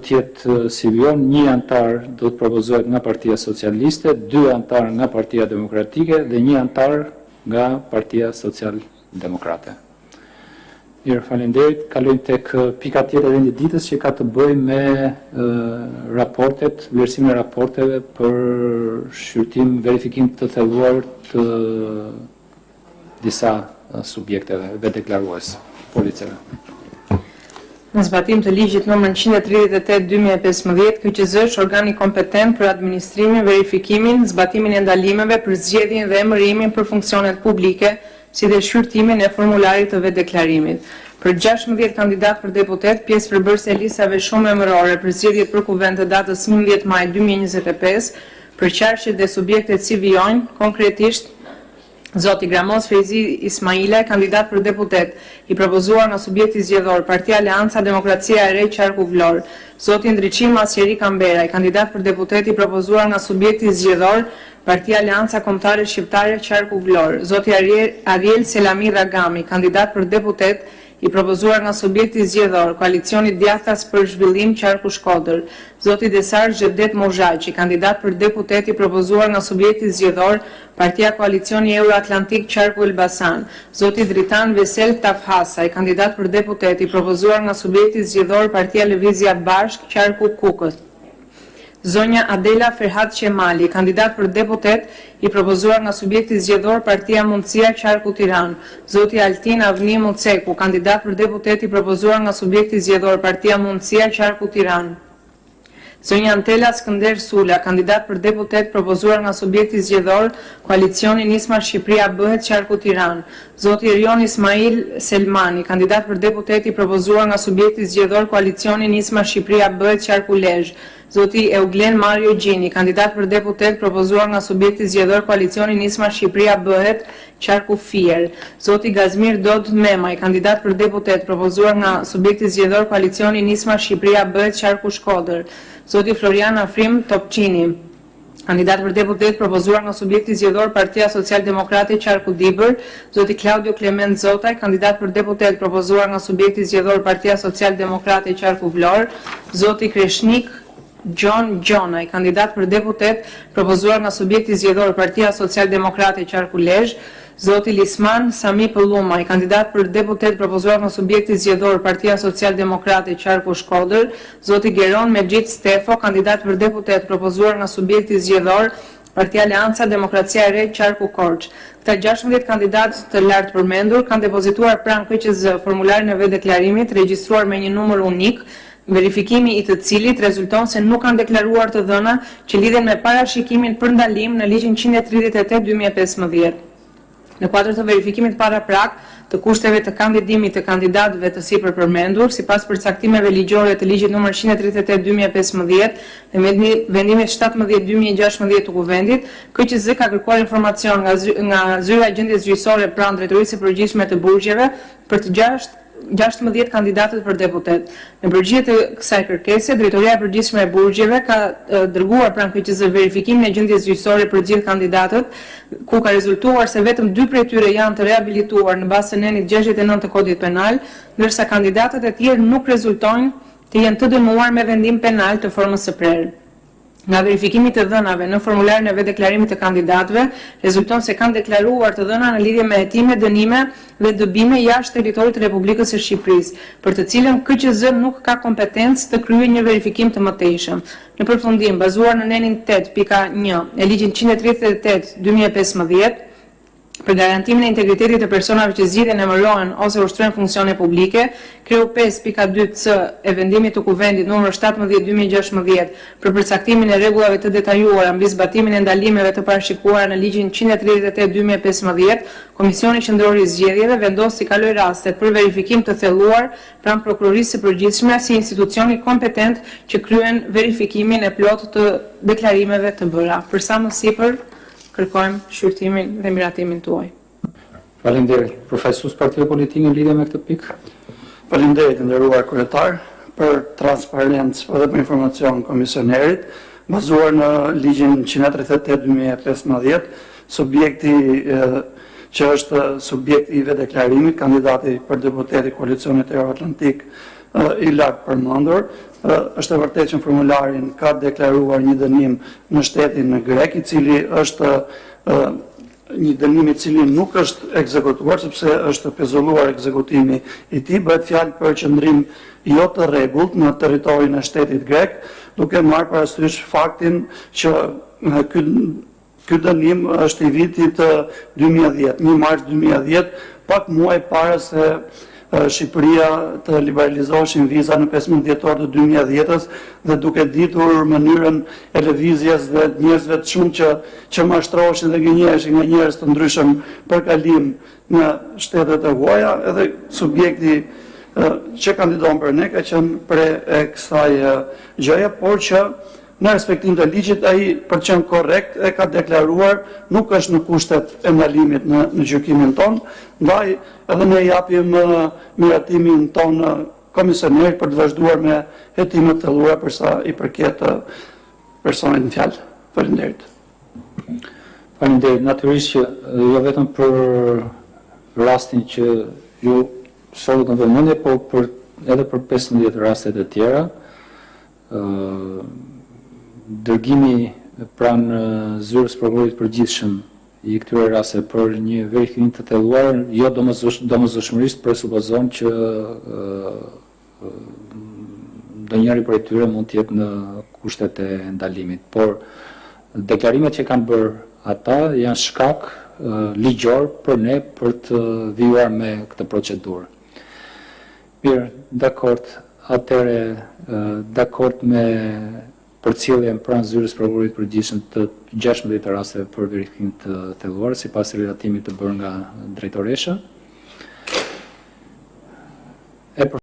Tjetë si vion, 1 antar do të propozohet nga Partia Socialiste, 2 antar nga Partia Demokratike dhe 1 antar nga Partia Social-Demokrate. Mirë, faleminderit. Kalojmë tek pika tjetër e ditës që ka të bëjë me raportet, vlerësimin e raporteve për shqyrtim, verifikim të thelluar të disa subjekteve vetë-deklarues, policeve. Në zbatim të ligjit nr. 138/2015, KQZ është organi kompetent për administrimin, verifikimin, zbatimin e ndalimeve për zgjedhjen dhe emërimin për funksionet publike, si dhe shqyrtimin e formularit të vetë-deklarimit. Për 16 kandidat për deputet, pjesë përbërëse e listave shumë emërore për zgjedhjet për kuvend të datës 11 maj 2025, për qarqet dhe subjektet si vijojnë, konkretisht Zoti Gramos Fejzi Ismaila, kandidat për deputet, i propozuar nga subjekti zgjedhor Partia Aleanca Demokracia e Re Qarku Vlorë. Zoti Ndriçim Asjeri Kambera, kandidat për deputet, i propozuar nga subjekti zgjedhor Partia Aleanca Kombëtare Shqiptare Qarku Vlorë. Zoti Ariel Selami Ragami, kandidat për deputet, i propozuar nga subjekti zgjedhor Koalicioni Djathtas për Zhvillim Qarku Shkodër. Zoti Desar Xhedet Mozhaqi, kandidat për deputet, i propozuar nga subjekti zgjedhor Partia Koalicioni Euro-Atlantik Qarku Elbasan. Zoti Dritan Vesel Tafhasaj, kandidat për deputet, i propozuar nga subjekti zgjedhor Partia Lëvizja Bashk Qarku Kukës. Zonja Adela Ferhat Qemali, kandidat për deputet, i propozuar nga subjekti zgjedhor Partia Mundësia Qarku Tiranë. Zoti Altin Avni Muceku, kandidat për deputet, i propozuar nga subjekti zgjedhor Partia Mundësia Qarku Tiranë. Zonja Antela Skënder Sula, kandidat për deputet, propozuar nga subjekti zgjedhor Koalicioni Nisma Shqipëria Bëhet Qarku Tiranë. Zoti Erion Ismail Selmani, kandidat për deputet, i propozuar nga subjekti zgjedhor Koalicioni Nisma Shqipëria Bëhet Qarku Lezhë. Zoti Euglen Mario Gjini, kandidat për deputet, propozuar nga subjekti zgjedhor Koalicioni Nisma Shqipëria Bëhet Qarku Fier. Zoti Gazmir Dod Memaj, kandidat për deputet, propozuar nga subjekti zgjedhor Koalicioni Nisma Shqipëria Bëhet Qarku Shkodër. Zoti Florian Afrim Topçini, kandidat për deputet, propozuar nga subjekti zgjedhor Partia Social-Demokrate Qarku Dibër. Zoti Claudio Clement Zotaj, kandidat për deputet, propozuar nga subjekti zgjedhor Partia Social-Demokrate Qarku Vlorë. Zoti Kreshnik John Gjonaj, kandidat për deputet, propozuar nga subjekti zgjedhor Partia Social-Demokrate Qarku Lezhë. Zoti Lisman Sami Pëllumaj, kandidat për deputet, propozuar nga subjekti zgjedhor Partia Social-Demokrate Qarku Shkodër. Zoti Geron Mexhit Stefo, kandidat për deputet, propozuar nga subjekti zgjedhor Partia Aleanca Demokracia e Re Qarku Korçë. Këta 16 kandidat të lartë përmendur kanë depozituar pranë KQZ formularin e vetë-deklarimit regjistruar me një numër unik, verifikimi i të cilit rezulton se nuk kanë deklaruar të dhëna që lidhen me parashikimin për ndalim në ligjin 138/2015. Në kuadër të verifikimit paraprak të kushteve të kandidimit të kandidatëve të sipër përmendur, sipas përcaktimeve ligjore të ligjit nr. 138/2015 dhe vendimit 17/2016 të Kuvendit, KQZ ka kërkuar informacion nga zyra e gjendjes gjyqësore pranë Drejtorisë së Përgjithshme të Burgjeve për të 16 kandidatët për deputet. Në përgjigje të kësaj kërkese, Drejtoria e Përgjithshme e Burgjeve ka dërguar pranë KQZ verifikimin e gjendjes gjyqësore për gjithë kandidatët, ku ka rezultuar se vetëm 2 prej tyre janë të rehabilituar në bazë të nenit 69 të Kodit Penal, ndërsa kandidatët e tjerë nuk rezultojnë të jenë të dënuar me vendim penal të formës së prerë. Nga verifikimi të dhënave në formularin e vetë-deklarimit të kandidatëve, rezulton se kanë deklaruar të dhëna në lidhje me hetime, dënime dhe dëbime jashtë territorit të Republikës së Shqipërisë, për të cilën KQZ nuk ka kompetencë të kryejë një verifikim të mëtejshëm. Në përfundim, bazuar në nenin 8.1 e ligjit 138/2015, për garantimin e integritetit të personave që zgjidhen, emërohen ose ushtrojnë funksione publike, kreu 5.2c e vendimit të Kuvendit nr. 17/2016 për përcaktimin e rregullave të detajuara mbi zbatimin e ndalimeve të parashikuara në ligjin 138/2015, Komisioni Qendror i Zgjedhjeve vendos të kalojë rastet për verifikim të thelluar pranë Prokurorisë së Përgjithshme si institucioni kompetent që kryen verifikimin e plotë të deklarimeve të bëra. Për sa më sipër, kërkojmë shqyrtimin dhe miratimin tuaj. Faleminderit. Profesor Partia Politike në lidhje me këtë pikë. Faleminderit nderuar kryetar për transparencë dhe për informacion komisionerit, bazuar në ligjin 138/2015, subjekti që është subjekti i vetë-deklarimit, kandidati për deputeti Koalicionit Euro-Atlantik i lartë përmendur. Është e vërtetë që në formularin ka deklaruar një dënim në shtetin grek, i cili është një dënim i cili nuk është ekzekutuar sepse është pezulluar ekzekutimi i tij. Bëhet fjalë për qëndrim jo të rregullt në territorin e shtetit grek, duke marrë parasysh faktin që ky dënim është i vitit 2010, 1 mars 2010, pak muaj para se Shqipëria të liberalizoheshin viza në 15 dhjetor të 2010-s dhe duke ditur mënyrën e lëvizjes dhe njerëzve të shumë që mashtroheshin dhe gënjeheshin nga njerëz të ndryshëm për kalim në shtetet e huaja, edhe subjekti që kandidon për ne ka qenë pre e kësaj gjëje, por që në respektim të ligjit ai për të qenë korrekt e ka deklaruar nuk është në kushtet e ndalimit në gjykimin tonë, ndaj edhe ne japim miratimin tonë komisionerit për të vazhduar me hetimet të thelluara për sa i përket personit në fjalë. Faleminderit. Faleminderit. Natyrisht që jo vetëm për rastin që ju solët në vëmendje, por edhe për 15 rastet e tjera. Dërgimi pranë zyrës prokurorit përgjithshëm i këtyre raste për një verifikim të thelluar, jo domosdoshmërisht presupozon që ndonjëri prej tyre mund të jetë në kushtet e ndalimit, por deklarimet që kanë bërë ata janë shkak ligjor për ne për të vijuar me këtë procedurë. Mirë, dakord, atëre dakord me përcjelljen pranë zyrës prokurorit përgjithshëm të 16 rasteve për verifikim të thelluar sipas relatimit të bërë nga drejtoresha.